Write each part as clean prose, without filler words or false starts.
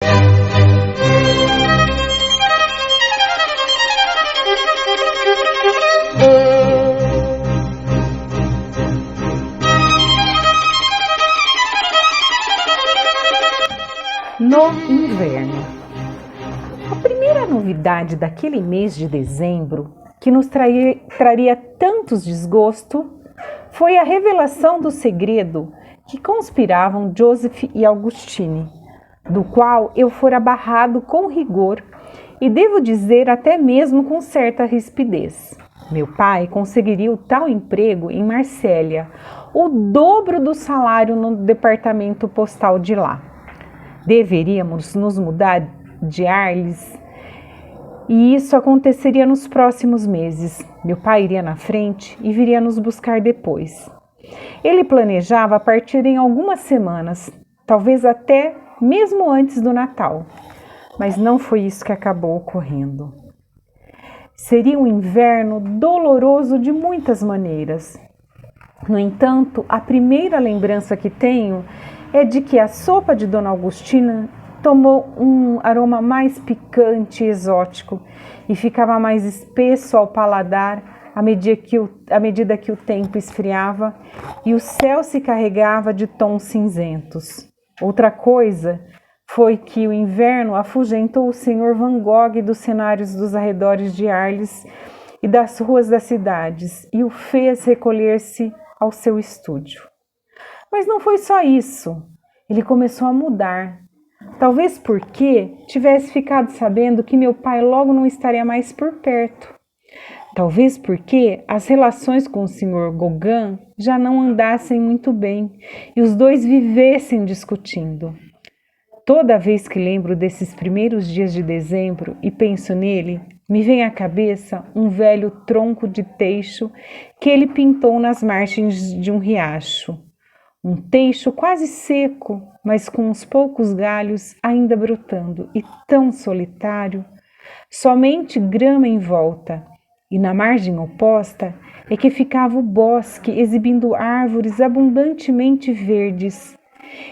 No inverno. A primeira novidade daquele mês de dezembro, que nos traria tantos desgostos, foi a revelação do segredo que conspiravam Joseph e Augustine, do qual eu fora barrado com rigor e devo dizer até mesmo com certa rispidez. Meu pai conseguiria o tal emprego em Marsella, o dobro do salário no departamento postal de lá. Deveríamos nos mudar de Arles e isso aconteceria nos próximos meses. Meu pai iria na frente e viria nos buscar depois. Ele planejava partir em algumas semanas, talvez até mesmo antes do Natal, mas não foi isso que acabou ocorrendo. Seria um inverno doloroso de muitas maneiras. No entanto, a primeira lembrança que tenho é de que a sopa de Dona Augustina tomou um aroma mais picante e exótico e ficava mais espesso ao paladar à medida que o tempo esfriava e o céu se carregava de tons cinzentos. Outra coisa foi que o inverno afugentou o Sr. Van Gogh dos cenários dos arredores de Arles e das ruas das cidades e o fez recolher-se ao seu estúdio. Mas não foi só isso. Ele começou a mudar. Talvez porque tivesse ficado sabendo que meu pai logo não estaria mais por perto. Talvez porque as relações com o Sr. Gauguin já não andassem muito bem e os dois vivessem discutindo. Toda vez que lembro desses primeiros dias de dezembro e penso nele, me vem à cabeça um velho tronco de teixo que ele pintou nas margens de um riacho. Um teixo quase seco, mas com uns poucos galhos ainda brotando, e tão solitário, somente grama em volta, e na margem oposta é que ficava o bosque exibindo árvores abundantemente verdes.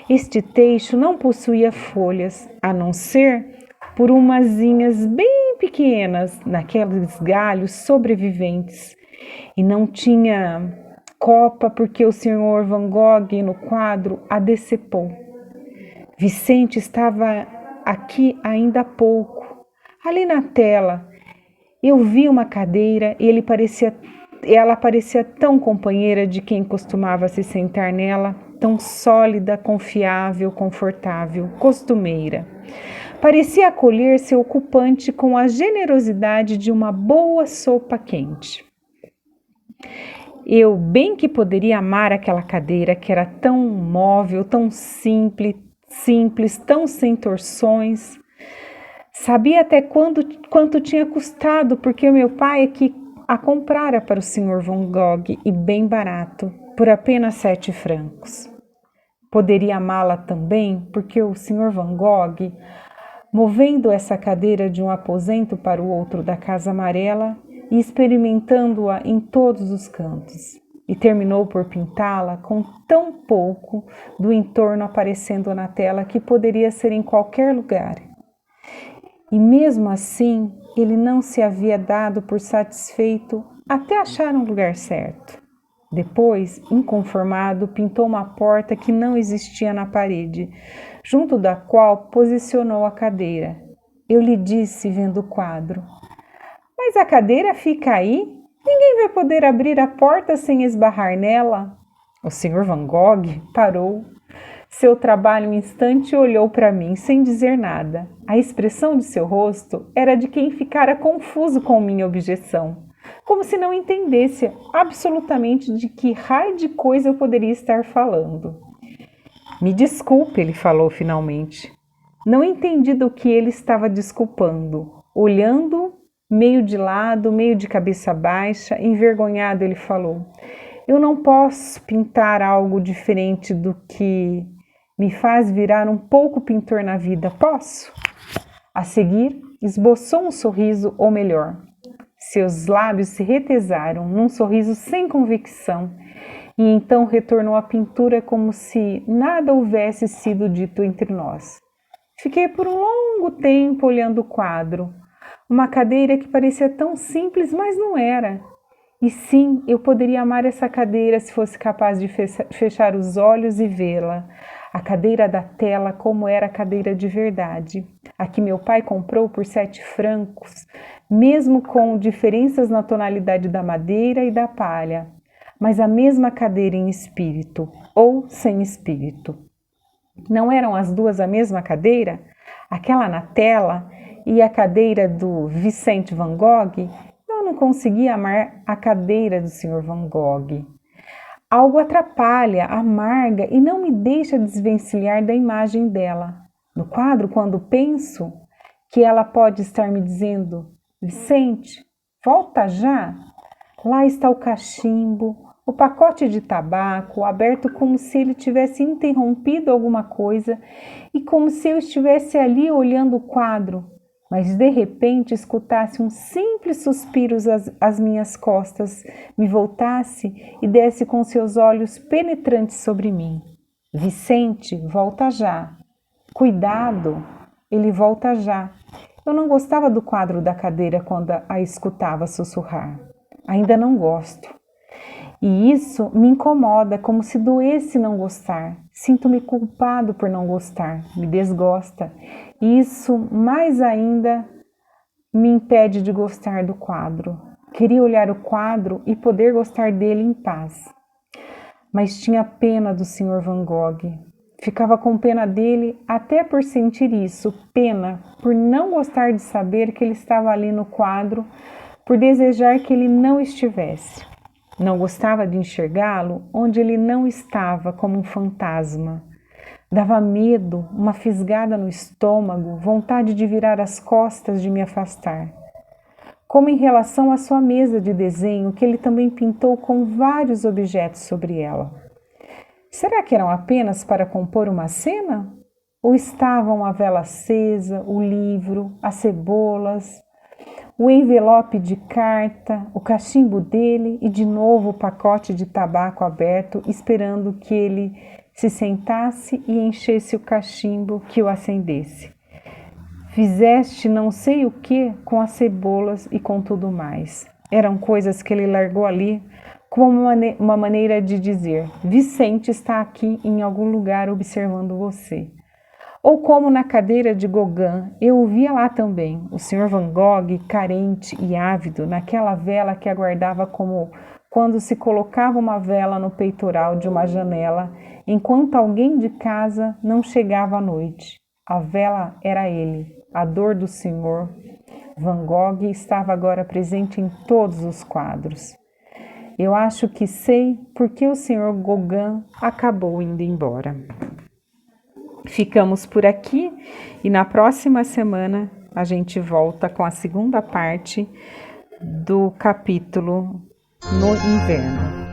Este teixo não possuía folhas, a não ser por umazinhas bem pequenas naqueles galhos sobreviventes, e não tinha copa porque o Sr. Van Gogh no quadro a decepou. Vicente estava aqui ainda há pouco. Ali na tela, eu vi uma cadeira e ela parecia tão companheira de quem costumava se sentar nela, tão sólida, confiável, confortável, costumeira. Parecia acolher seu ocupante com a generosidade de uma boa sopa quente. Eu bem que poderia amar aquela cadeira que era tão móvel, tão simples, tão sem torções. Sabia até quanto tinha custado, porque o meu pai é que a comprara para o Sr. Van Gogh e bem barato, por apenas 7 francos. Poderia amá-la também, porque o Sr. Van Gogh, movendo essa cadeira de um aposento para o outro da Casa Amarela, e experimentando-a em todos os cantos, e terminou por pintá-la com tão pouco do entorno aparecendo na tela que poderia ser em qualquer lugar. E mesmo assim, ele não se havia dado por satisfeito até achar um lugar certo. Depois, inconformado, pintou uma porta que não existia na parede, junto da qual posicionou a cadeira. Eu lhe disse, vendo o quadro: "Mas a cadeira fica aí? Ninguém vai poder abrir a porta sem esbarrar nela?" O Sr. Van Gogh parou seu trabalho um instante e olhou para mim sem dizer nada. A expressão de seu rosto era de quem ficara confuso com minha objeção, como se não entendesse absolutamente de que raio de coisa eu poderia estar falando. "Me desculpe", ele falou finalmente. Não entendi do que ele estava desculpando. Olhando meio de lado, meio de cabeça baixa, envergonhado, ele falou: "Eu não posso pintar algo diferente do que me faz virar um pouco pintor na vida, posso?" A seguir, esboçou um sorriso, ou melhor, seus lábios se retesaram num sorriso sem convicção, e então retornou à pintura como se nada houvesse sido dito entre nós. Fiquei por um longo tempo olhando o quadro. Uma cadeira que parecia tão simples, mas não era. E sim, eu poderia amar essa cadeira se fosse capaz de fechar os olhos e vê-la. A cadeira da tela, como era a cadeira de verdade. A que meu pai comprou por 7 francos, mesmo com diferenças na tonalidade da madeira e da palha. Mas a mesma cadeira em espírito, ou sem espírito. Não eram as duas a mesma cadeira? Aquela na tela e a cadeira do Vicente Van Gogh? Eu não conseguia amar a cadeira do Sr. Van Gogh. Algo atrapalha, amarga e não me deixa desvencilhar da imagem dela. No quadro, quando penso que ela pode estar me dizendo: Vicente, volta já! Lá está o cachimbo, o pacote de tabaco, aberto como se ele tivesse interrompido alguma coisa e como se eu estivesse ali olhando o quadro, mas de repente escutasse um simples suspiro às minhas costas, me voltasse e desse com seus olhos penetrantes sobre mim. Vicente, volta já. Cuidado, ele volta já. Eu não gostava do quadro da cadeira quando a escutava sussurrar. Ainda não gosto. E isso me incomoda, como se doesse não gostar. Sinto-me culpado por não gostar, me desgosta. E isso, mais ainda, me impede de gostar do quadro. Queria olhar o quadro e poder gostar dele em paz. Mas tinha pena do Sr. Van Gogh. Ficava com pena dele até por sentir isso, pena por não gostar de saber que ele estava ali no quadro, por desejar que ele não estivesse. Não gostava de enxergá-lo onde ele não estava, como um fantasma. Dava medo, uma fisgada no estômago, vontade de virar as costas, de me afastar. Como em relação à sua mesa de desenho, que ele também pintou com vários objetos sobre ela. Será que eram apenas para compor uma cena? Ou estavam a vela acesa, o livro, as cebolas, o envelope de carta, o cachimbo dele e de novo o pacote de tabaco aberto, esperando que ele se sentasse e enchesse o cachimbo, que o acendesse. Fizeste não sei o que com as cebolas e com tudo mais. Eram coisas que ele largou ali como uma maneira de dizer: Vicente está aqui em algum lugar observando você. Ou como na cadeira de Gauguin, eu o via lá também, o Sr. Van Gogh, carente e ávido, naquela vela que aguardava como quando se colocava uma vela no peitoral de uma janela, enquanto alguém de casa não chegava à noite. A vela era ele, a dor do Sr. Van Gogh estava agora presente em todos os quadros. Eu acho que sei por que o Sr. Gauguin acabou indo embora. Ficamos por aqui e na próxima semana a gente volta com a segunda parte do capítulo No Inverno.